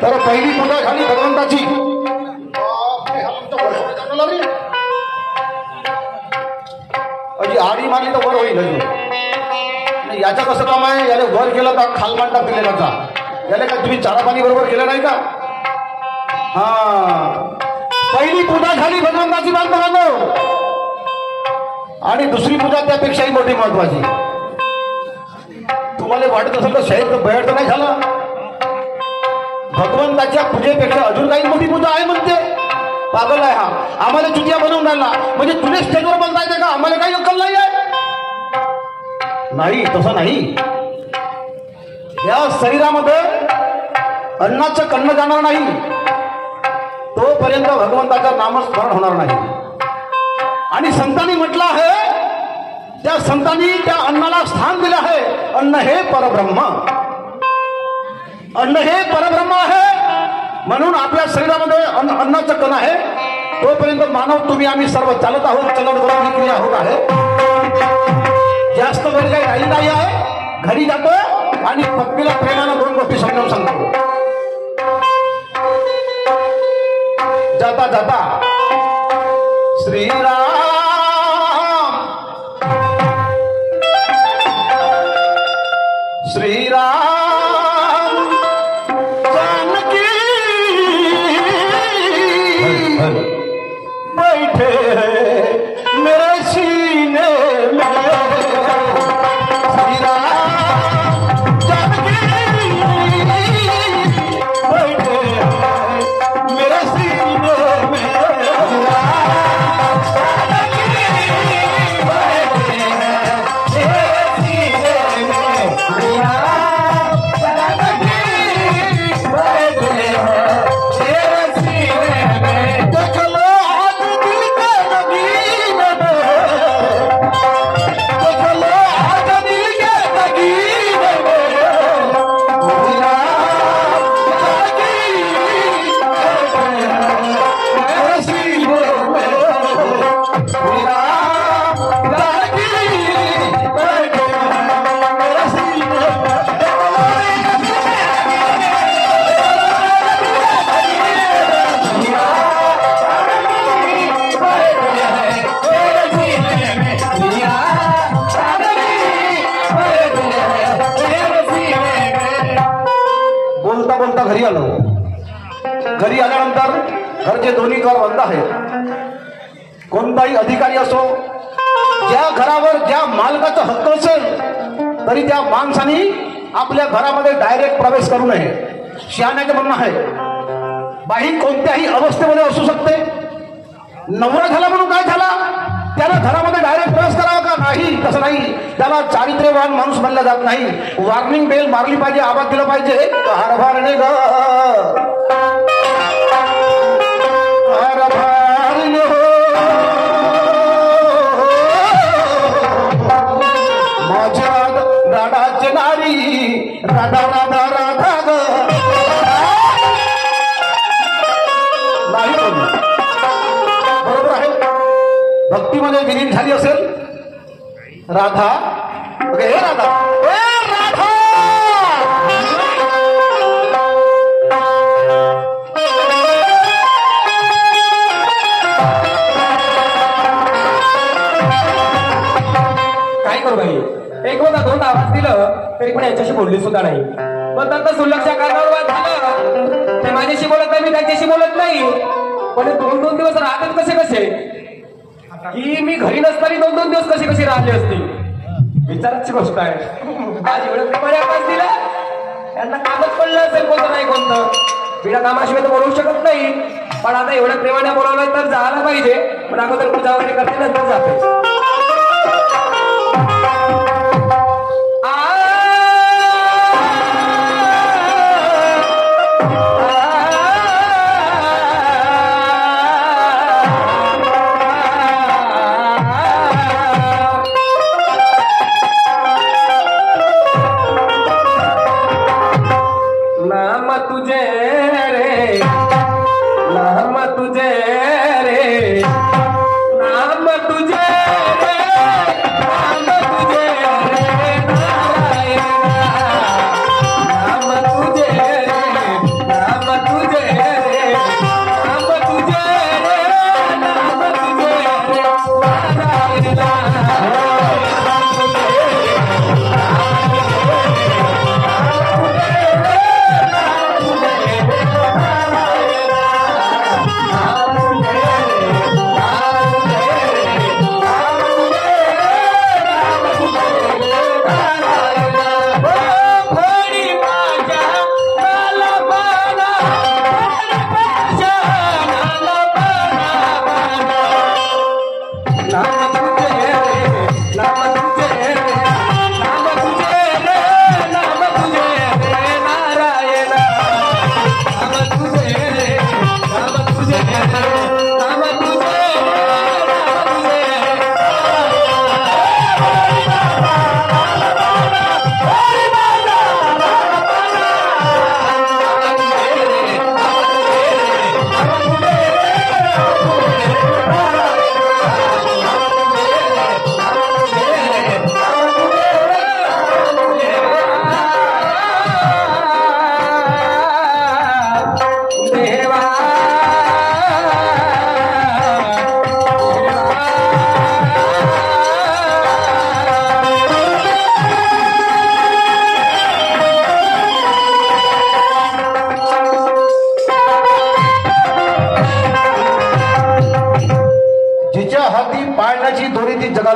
तर पहिली पूजा झाली भगवंताची. अजी आडी मारली तर वर होईल. याचं कसं काम आहे? याला वर केलं का खालमान टाकले का? याला काय तुम्ही चारा पाणी बरोबर केलं नाही का? हा, पहिली पूजा झाली भगवंताची बांधवांनो. आणि दुसरी पूजा त्यापेक्षाही मोठी महत्वाची. तुम्हाला वाटत असेल तर शहर बैठ तर नाही झालं. भगवंताच्या पूजेपेक्षा अजून काही मोठी पूजा आहे म्हणते. पागल आहे हा. आम्हाला चुतिया बनवून राहिला म्हणजे तुला स्टेजवर बोलता येते का? आम्हाला काही अक्कल नाही आहे. नाही, तसं नाही. या शरीरामध्ये अन्नाचं कन्न जाणार नाही तोपर्यंत भगवंताचं नामस्मरण होणार नाही. आणि संतांनी म्हटलं आहे, त्या संतांनी त्या अन्नाला स्थान दिलं आहे. अन्न हे परब्रह्म, अन्न हे परब्रह्म आहे. म्हणून आपल्या शरीरामध्ये अन्नाचं कण आहे. तोपर्यंत मानव तुम्ही आम्ही सर्व चालत आहोत, चलत बरोबर क्रिया होत आहे. जास्त वेळ काही राहिली नाही आहे. घरी जातो आणि पत्नीला प्रेमानं दोन गोष्टी समजावून सांगतो. जाता जाता श्रीराम श्रीराम जानकी बैठे मेरे सीने में. श्रीराम जानकी बैठे मेरे सीने में. घरी आलो. घरी आल्यानंतर घरचे दोन्ही घर बंद आहेत. कोणताही अधिकारी असो, ज्या घरावर ज्या मालकाचा हक्क असेल तरी त्या माणसाने आपल्या घरामध्ये डायरेक्ट प्रवेश करू नये. शहाण्याचं म्हणणं आहे. बाई कोणत्याही अवस्थेमध्ये असू शकते. नवरा झाला म्हणून काय झाला, त्याला घरामध्ये डायरेक्ट प्रवेश करावा का? नाही, तसं नाही. त्याला चारित्र्यवान माणूस बनला जात नाही. वॉर्निंग बेल मारली पाहिजे, आवाज दिला पाहिजे. हरभारणे ग हरभारणे माझ्या राधाची नारी राधा राधा राधा ग. नाही, बरोबर आहे. भक्तीमध्ये विलीन झाली असेल राधा. हे राधा, हे राधा. काय करू बाई, एक होता दोन आवाज दिलं तरी पण यांच्याशी बोलली सुद्धा नाही. पण तर सुलक्ष कारणावर वाद झालं. ते माझ्याशी बोलत नाही, मी त्यांच्याशी बोलत नाही. पण 2-2 दिवस राहतात कसे कसे, की मी घरी नसताना 2-2 दिवस कसे कसे राहिले असतील. विचाराची गोष्ट आहे. आज एवढं प्रमाणे आवाज दिला, त्यांना कामच पडलं असेल कोणतं नाही कोणतं. बिना कामाशिवाय तर बोलवू शकत नाही. पण आता एवढ्या प्रेमाने बोलावलं तर जायला पाहिजे. पण अगोदर पूजा वगैरे करते, नंतर जाते.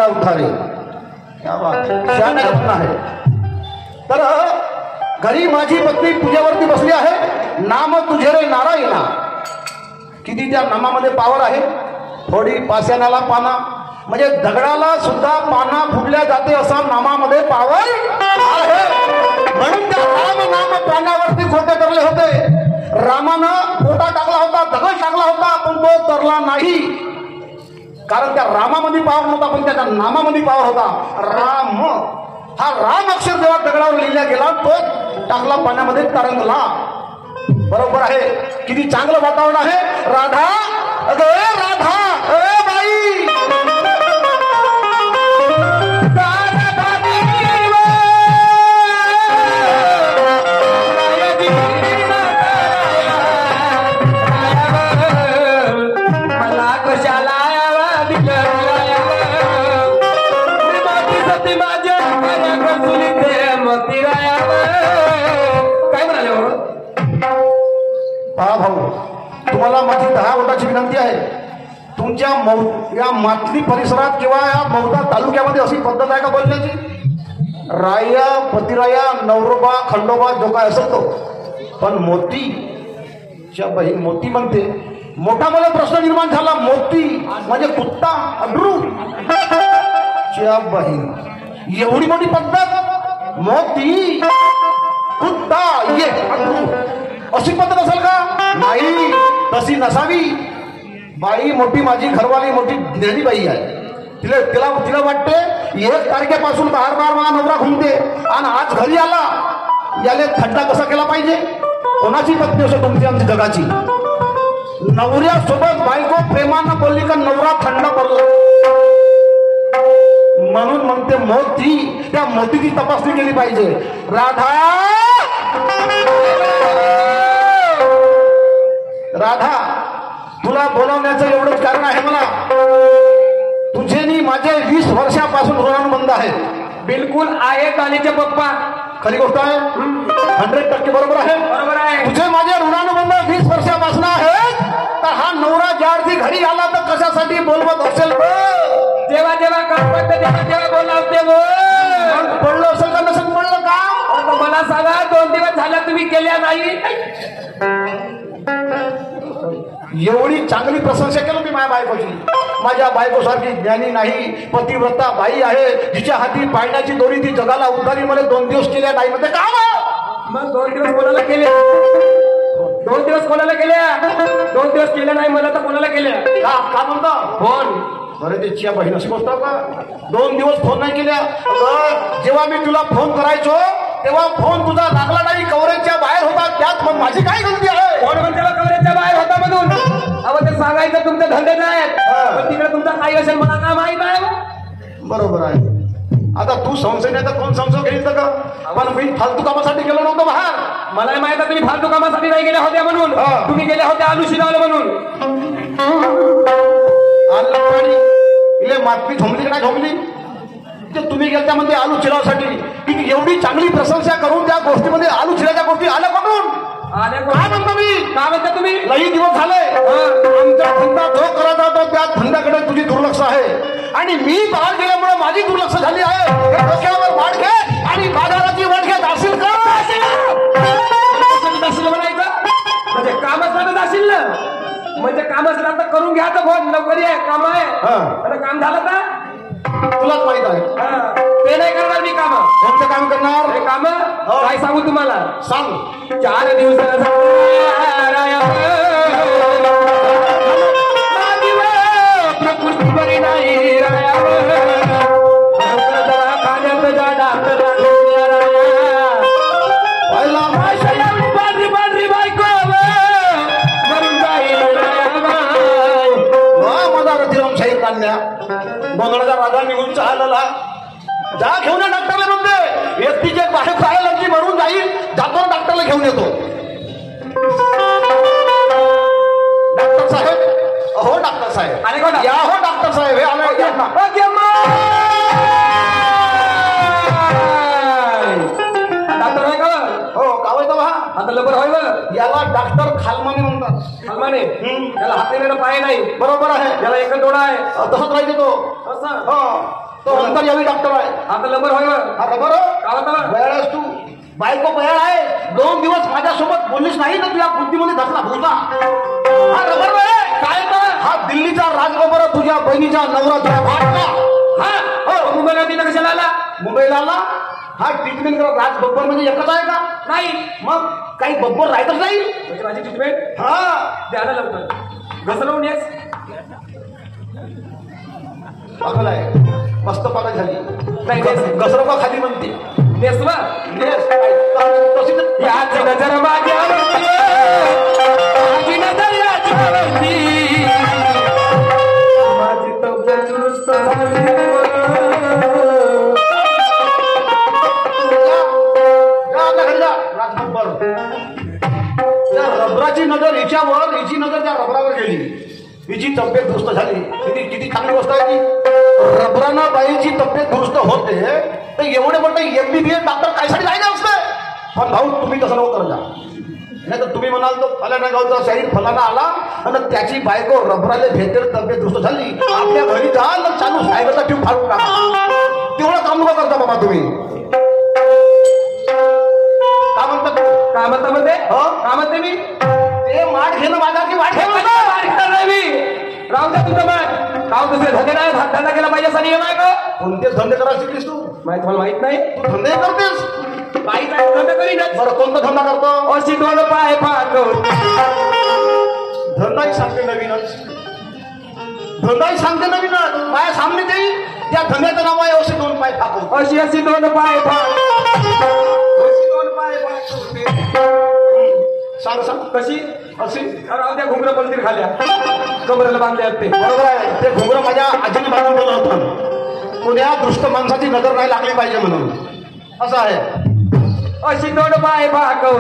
जगाला उद्धारे. क्या बात, शहाणा घटना आहे. तर घरी माझी पत्नी पूजेवरती बसली आहे. नाम तुझे रे नारायणा. किती त्या नामामध्ये पावर आहे. थोडी पाषाणाला पाना, म्हणजे दगडाला सुद्धा पाना फुटल्या जाते असा नामामध्ये पावर आहे. म्हणून त्या राम नाम पाण्यावरती खोटे करले होते. रामानं खोटा टाकला होता, दगड टाकला होता, पण तो तरला नाही. कारण त्या रामामध्ये पावर नव्हता, पण त्याच्या नामामध्ये पावर होता. राम हा राम अक्षर जेव्हा दगडावर लिहिला गेला तो टाकला पाण्यामध्ये तरंगला. बरोबर आहे. किती चांगलं वातावरण आहे. राधा, अगं राधा, ए बाई, भाऊ, तुम्हाला माझी 10 वोटाची विनंती आहे. तुमच्या या मातली परिसरात किंवा या मौदा तालुक्यामध्ये अशी पद्धत आहे का बोलण्याची? राया, पतिराया, नवरोबा, खंडोबा जो काय असेल तो, पण मोतीच्या बहीण मोती म्हणते. मोठा मला प्रश्न निर्माण झाला. मोती म्हणजे कुत्ता, अड्रू च्या बहीण, एवढी मोठी पद्धत. मोती, कुत्ता, ये अड्रू, अशी पद्धत असेल का? नाही, तशी नसावी. बाई मोठी, माझी घरवाली मोठी ज्ञानी बाई आहे. तिला वाटते 1 तारखेपासून बाहेर माझा नवरा घुमते आणि आज घरी आला, याले थंडा कसा केला पाहिजे. कोणाची पत्नी असो, तुमची आमची जगाची. नवऱ्यासोबत बायको प्रेमानं बोलली का नवरा थंड पडला. म्हणून म्हणते मोती, त्या मोतीची तपासणी केली पाहिजे. राधा, राधा, तुला बोलावण्याचं एवढंच कारण आहे मला. तुझे नी माझे 20 वर्षापासून ऋणानुबंध आहे. बिलकुल आहे कालीचे पप्पा. खरी गोष्ट आहे. 100% बरोबर आहे. बरोबर आहे. तुझे माझे ऋणानुबंध 20 वर्षापासून आहेत. तर हा नवरा ज्या अर्थी घरी आला तर कशासाठी बोलवत असेल? जेव्हा जेव्हा काम पडतं तेव्हा बोलावते. पडलं असेल का नसेल पडलं का? मला सांगा, 2 दिवस झाला तुम्ही केल्या नाही. एवढी चांगली प्रशंसा केली मी माझ्या बायकोची. माझ्या बायकोसारखी ज्ञानी नाही, पतिव्रता बाई आहे, जिच्या हाती पाळण्याची दोरी, ती जगाला उद्धारी. मला 2 दिवस केल्या नाही मध्ये का? मग 2 दिवस कोणाला केले? 2 दिवस कोणाला केल्या? 2 दिवस केल्या नाही मला तर कोणाला केल्या? का म्हणता? फोन. बरे त्याची बहीण अशी गोष्ट का? 2 दिवस फोन नाही केल्या. जेव्हा मी तुला फोन करायचो तेव्हा फोन तुझा लागला नाही, कव्हरेजच्या बाहेर होता. त्यात मग माझी काय गलती आहे? कोण म्हणते कव्हरेजच्या बाहेर होता म्हणून? अहो, ते सांगायचं तुमचे धंदे नाहीत, पण तिकडे तुमचा काही असेल मला काय माहित आहे. बरोबर आहे. आता तू संशय नाही तर कोण संशय घेईल का? पण मी फालतू कामासाठी गेलो नव्हतो बाहेर. मलाही माहित आहे तुम्ही फालतू कामासाठी नाही गेल्या होत्या म्हणून. तुम्ही गेल्या होत्या आलू शिरावलं म्हणून. आणलं पाणी इले मातमी झोंबली का नाही झोंबली? ते तुम्ही गेलत्या म्हणजे आलू चिरावसाठी. की एवढी चांगली प्रशंसा करून त्या गोष्टीमध्ये आलू चिराच्या गोष्टी आल्या कुठून? काय म्हणतो मी? काय म्हणता तुम्ही? लई दिवस झाले आमचा धंदा जो करत होतो त्या धंद्याकडे तुझी दुर्लक्ष आहे. आणि मी बाहेर गेल्यामुळे माझी दुर्लक्ष झाली आहे. हे डोक्यावर वाढ घे आणि बाजाराची वाढ घे. जाशील का? म्हणायचं म्हणजे काम असलं जाशील ना. म्हणजे काम असलं तर करून घ्या तर फोन लवकर ये. काम आहे. काम झालं का? तुलाच माहित आहे. ते नाही करणार मी काम. कोणतं काम करणार? हे काम काय सांगू तुम्हाला? सांग. 4 दिवस प्रकृती बरी नाही खाण्यात जा डॉक्टर पांढरी बायको मरून जाईल. माझा रथिराम शाहीर काढल्या गोंधळाचा राजा निघून चालला. जा घेऊन डॉक्टरला म्हणते. व्यक्तीचे बाहेर खायला की मरून जाईल. जातो डॉक्टरला घेऊन येतो. डॉक्टर साहेब, अहो डॉक्टर साहेब, आले का? या हो डॉक्टर साहेब, हे आले. डॉक्टर आहे का? हो कावय तो हा आता लबर होय बरं. याला डॉक्टर खालमाने म्हणतात. खालमाने? त्याला हात नाही पाय नाही. बरोबर आहे. याला एकच डोळा आहे. तसंच राहायचे तो. असं? हो. तो अंतर यावी डॉक्टर आहे. आता लंबर होय हा रबर का होता बयाळ आहेस तू. बायको बयाळ आहे. 2 दिवस माझ्यासोबत बोललीस नाही तर तुझ्या बुद्धीमध्ये धसला भुसा. हा रबर आहे. काय होतं? हा दिल्लीचा राजबबर तुझ्या बहिणीचा नवरा तुझ्या भावाचा. हा हो मुंबईला तिला कशाला आला? मुंबईला आला. हा ट्रीटमेंट करा. राज बब्बर म्हणजे एकच आहे का? नाही मग काही बब्बर राहतच नाही. म्हणजे माझी ट्रीटमेंट हा द्यायला लवकर घसरवून येस. पागल आहे. मस्त पागल झाली. नाही नेस घसरपा खाली म्हणते. नेस बा Yes, तशी तर- याची नजर माझ्यावरती माझी नजर याच्यावरती माझी तब्येत दुरुस्त झाली. जा आता घरी जा. राज बब्बर. त्या रबराची नजर हिच्यावर, हिची नजर त्या रबरावर गेली. हिची तब्येत दुरुस्त झाली. किती चांगली गोष्ट आहे की रबरानं बाईची तब्येत दुरुस्त होते तर एवढे मोठे MBBS डॉक्टर कायसाठी राहिले असते. पण भाऊ तुम्ही तसं नको करता. नाही तर तुम्ही म्हणाल तो फलाना गावचा शाहीर फलाना आला आणि त्याची बायको रबराला भेटेल तब्येत दुरुस्त झाली. आपल्या घरी जाल तर चालू सायबरचा ट्यूब फाडून टाका. तेवढं काम नको करता बाबा तुम्ही. काय म्हणतात काय म्हणता म्हणते हो? काय म्हणते मी ते माठ घेणं माझा की वाट घेणं माझा? राहू द्या तुमचं मग राहू दुसरे धंदे नाही धंदा केला पाहिजे असा नियम आहे का? कोणतेच धंदे करायला शिकलीस तू? माहित मला माहित नाही. तू धंदे करतेस. माहित आहे धंदा करीनच. बरं कोणता धंदा करतो? अशी दोन पाय पाकव धंदाही सांगते नवीनच. धंदाही सांगते नवीनच. माझ्या सामने देईल त्या धंद्याचं नाव आहे असे 2 पाय फाकव. अशी अशी दोन पाय पाक अशी 2 पाय फाकव. सांग सांग कशी अशी. राहू द्या घुंगरं पलतीर खाल्या कमरेला बांधले असते. बरोबर आहे. ते घुंगरं माझ्या आजीने बांधून दिलं होतं. कोण्या दुष्ट माणसाची नजर नाही लागली पाहिजे म्हणून. असं आहे. अशी दोन पाय पाकव